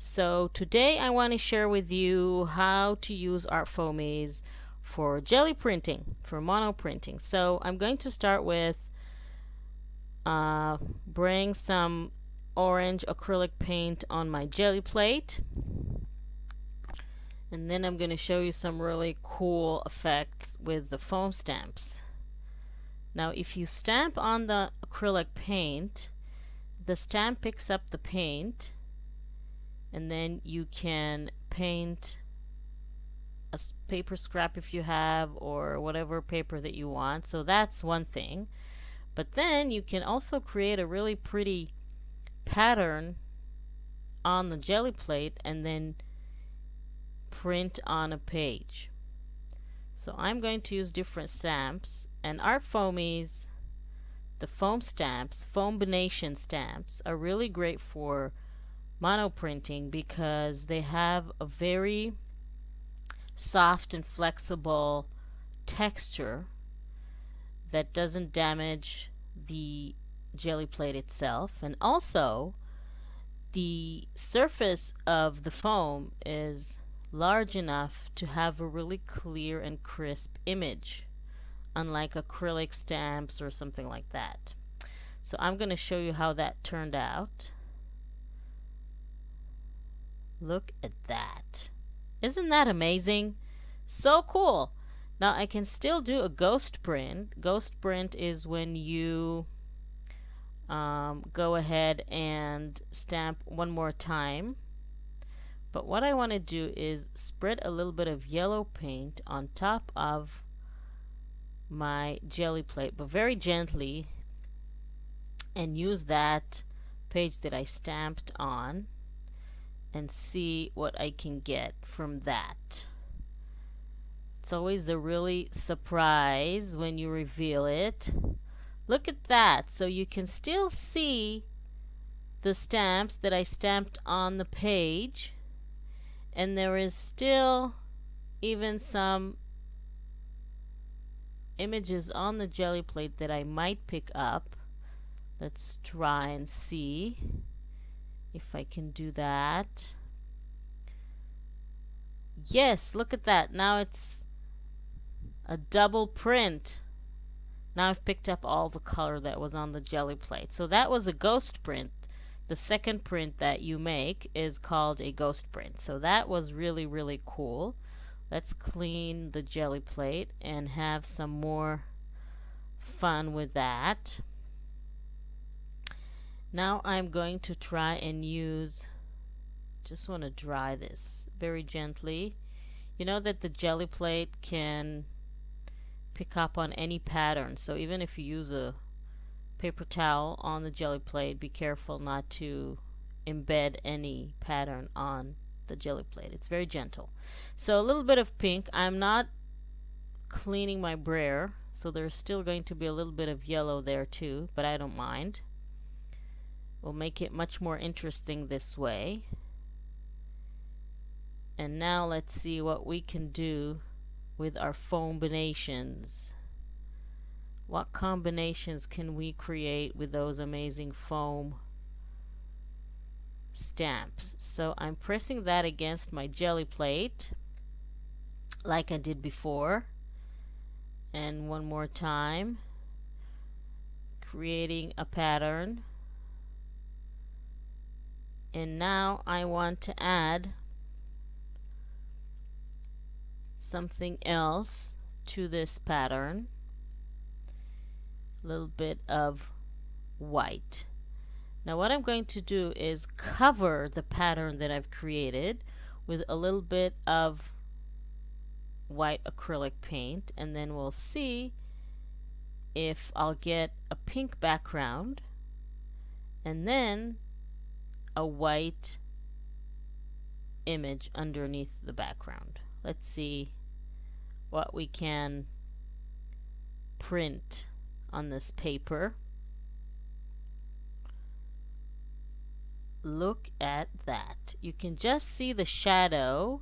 So today I want to share with you how to use ArtFoamy for jelly printing, for mono printing. So I'm going to start with bring some orange acrylic paint on my jelly plate, and then I'm going to show you some really cool effects with the foam stamps. Now if you stamp on the acrylic paint, the stamp picks up the paint, and then you can paint a paper scrap if you have, or whatever paper that you want. So that's one thing. But then you can also create a really pretty pattern on the jelly plate and then print on a page. So I'm going to use different stamps, and ArtFoamy, the foam stamps, Foambination stamps, are really great for mono printing because they have a very soft and flexible texture that doesn't damage the jelly plate itself, and also the surface of the foam is large enough to have a really clear and crisp image, unlike acrylic stamps or something like that. So I'm going to show you how that turned out. Look at that. Isn't that amazing? So cool. Now I can still do a ghost print. Ghost print is when you go ahead and stamp one more time. But what I want to do is spread a little bit of yellow paint on top of my jelly plate, but very gently, and use that page that I stamped on and see what I can get from that. It's always a really surprise when you reveal it. Look at that. So you can still see the stamps that I stamped on the page, and there is still even some images on the jelly plate that I might pick up. Let's try and see if I can do that. Yes, look at that. Now it's a double print. Now I've picked up all the color that was on the jelly plate. So that was a ghost print. The second print that you make is called a ghost print. So that was really, really cool. Let's clean the jelly plate and have some more fun with that. Now I'm going to try and use, just want to dry this very gently. You know that the jelly plate can pick up on any pattern, so even if you use a paper towel on the jelly plate, be careful not to embed any pattern on the jelly plate. It's very gentle. So a little bit of pink. I'm not cleaning my brayer, so there's still going to be a little bit of yellow there too, but I don't mind. We'll make it much more interesting this way. And now let's see what we can do with our Foambinations. What combinations can we create with those amazing foam stamps? So I'm pressing that against my jelly plate like I did before, and one more time, creating a pattern. And now I want to add something else to this pattern. A little bit of white. Now what I'm going to do is cover the pattern that I've created with a little bit of white acrylic paint, and then we'll see if I'll get a pink background and then a white image underneath the background. Let's see what we can print on this paper. Look at that. You can just see the shadow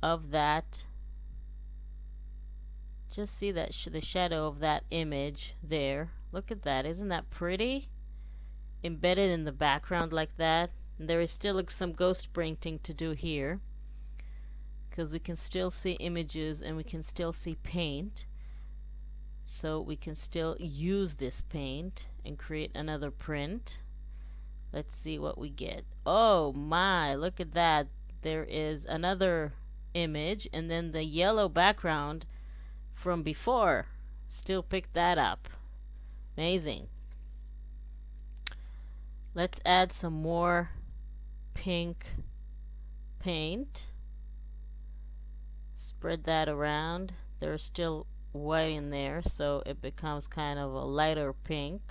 of that. Just see that the shadow of that image there. Look at that. Isn't that pretty? Embedded in the background like that. And there is still like some ghost printing to do here, because we can still see images and we can still see paint. So we can still use this paint and create another print. Let's see what we get. Oh my, look at that. There is another image, and then the yellow background from before still picked that up. Amazing. Let's add some more pink paint. Spread that around. There's still white in there, so it becomes kind of a lighter pink.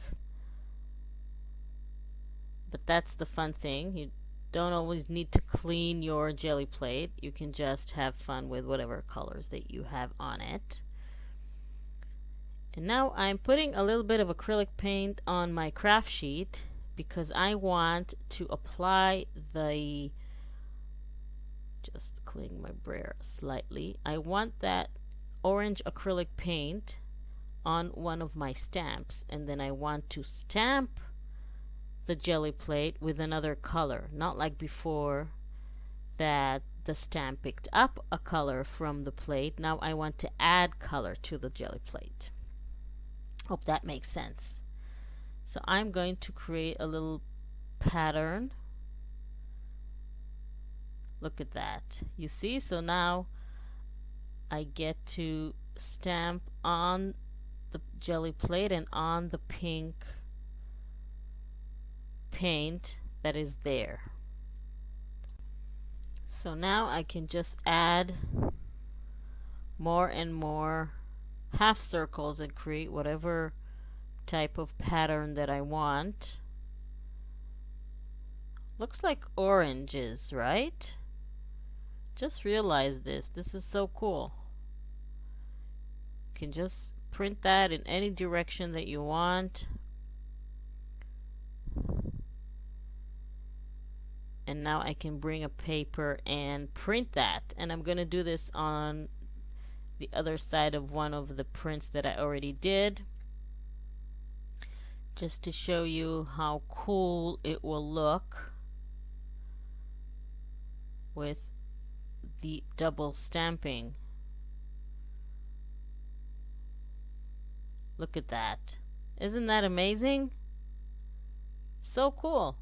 But that's the fun thing. You don't always need to clean your jelly plate. You can just have fun with whatever colors that you have on it. And now I'm putting a little bit of acrylic paint on my craft sheet because I want to apply the, just cleaning my brayer slightly, I want that orange acrylic paint on one of my stamps, and then I want to stamp the jelly plate with another color, not like before that the stamp picked up a color from the plate. Now I want to add color to the jelly plate. Hope that makes sense. So I'm going to create a little pattern. Look at that. You see? So now I get to stamp on the jelly plate and on the pink paint that is there. So now I can just add more and more half circles and create whatever type of pattern that I want. Looks like oranges, right? Just realized this. This is so cool. You can just print that in any direction that you want. And now I can bring a paper and print that. And I'm going to do this on the other side of one of the prints that I already did, just to show you how cool it will look with the double stamping. Look at that. Isn't that amazing? So cool.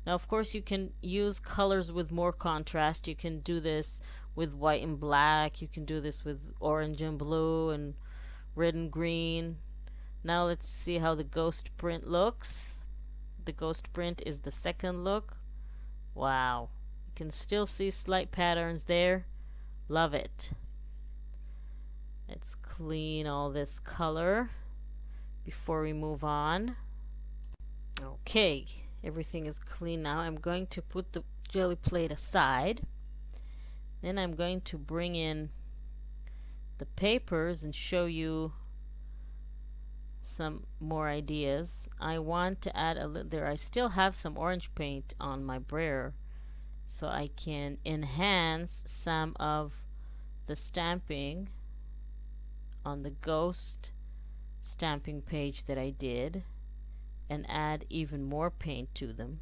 Now, of course, you can use colors with more contrast. You can do this with white and black. You can do this with orange and blue and red and green. Now let's see how the ghost print looks. The ghost print is the second look. Wow. You can still see slight patterns there. Love it. Let's clean all this color before we move on. Okay. Everything is clean now. I'm going to put the jelly plate aside. Then I'm going to bring in the papers and show you some more ideas. I want to add a little there. I still have some orange paint on my brayer, so I can enhance some of the stamping on the ghost stamping page that I did, and add even more paint to them.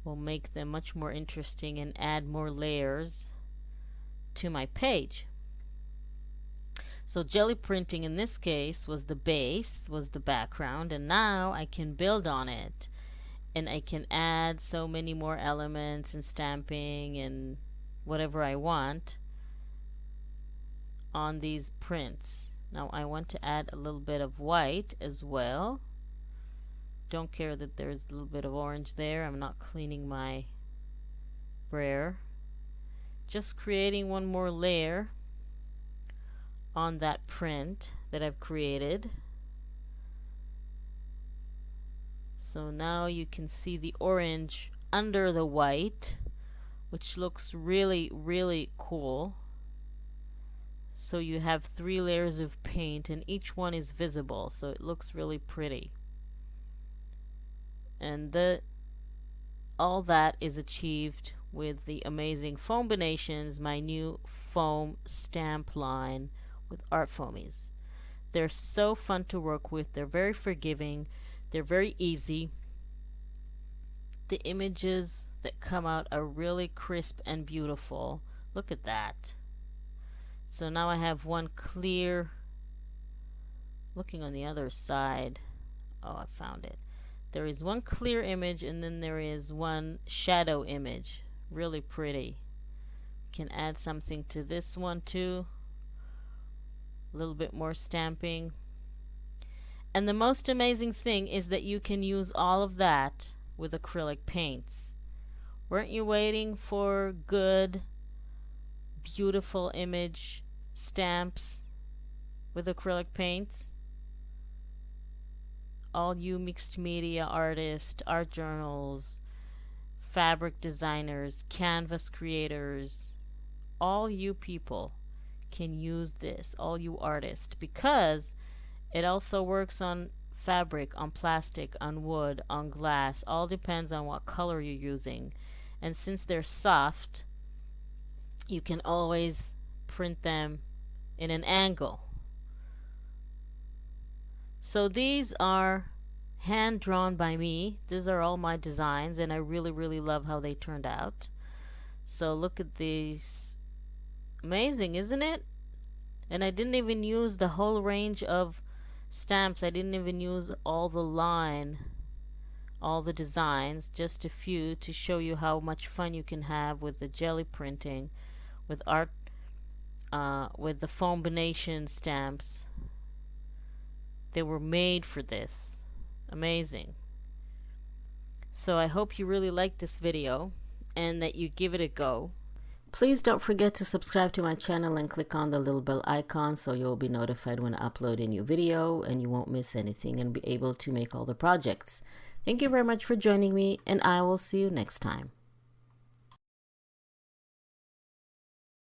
Will make them much more interesting and add more layers to my page. So jelly printing in this case was the base, was the background, and now I can build on it, and I can add so many more elements and stamping and whatever I want on these prints. Now I want to add a little bit of white as well. Don't care that there's a little bit of orange there. I'm not cleaning my brayer. Just creating one more layer on that print that I've created. So now you can see the orange under the white, which looks really, really cool. So you have 3 layers of paint and each one is visible, so it looks really pretty. And all that is achieved with the amazing Foambinations, my new foam stamp line with Art Foamies. They're so fun to work with. They're very forgiving. They're very easy. the images that come out are really crisp and beautiful. Look at that. So now I have one clear, looking on the other side. Oh, I found it. There is one clear image and then there is one shadow image. Really pretty. Can add something to this one too. A little bit more stamping. And the most amazing thing is that you can use all of that with acrylic paints. Weren't you waiting for good, beautiful image stamps with acrylic paints? All you mixed media artists, art journals, fabric designers, canvas creators, all you people can use this, all you artists, because it also works on fabric, on plastic, on wood, on glass. All depends on what color you're using. And since they're soft, you can always print them in an angle. So these are hand drawn by me. These are all my designs and I really love how they turned out. So look at these. Amazing, isn't it? And I didn't even use the whole range of stamps. I didn't even use all the line, all the designs, just a few to show you how much fun you can have with the jelly printing, with art, with the Foambination stamps. They were made for this. Amazing. So I hope you really like this video and that you give it a go. Please don't forget to subscribe to my channel and click on the little bell icon so you'll be notified when I upload a new video and you won't miss anything and be able to make all the projects. Thank you very much for joining me and I will see you next time.